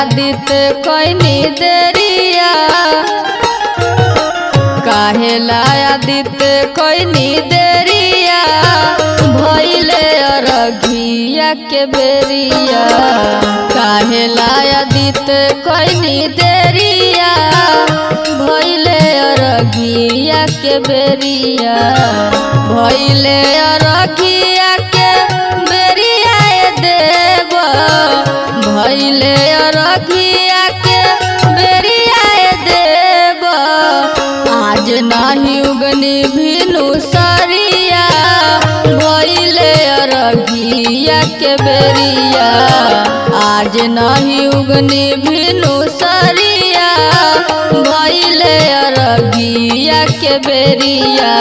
आदित कोइनी देरिया, काहेला आदित कोइनी देरिया, भइले अरघिया के बेरिया। काहेला आदित कोइनी देरिया, भइले अरघिया के बेरिया। भइले अरघिया के बेरिया देव, भइले अरघिया के बेरिया देव। आज नाही उगनी भिनु सरिया, भइले अरघिया के बेरिया। आज नाही उगनी भिनु सरिया, भइले अरघिया के बेरिया।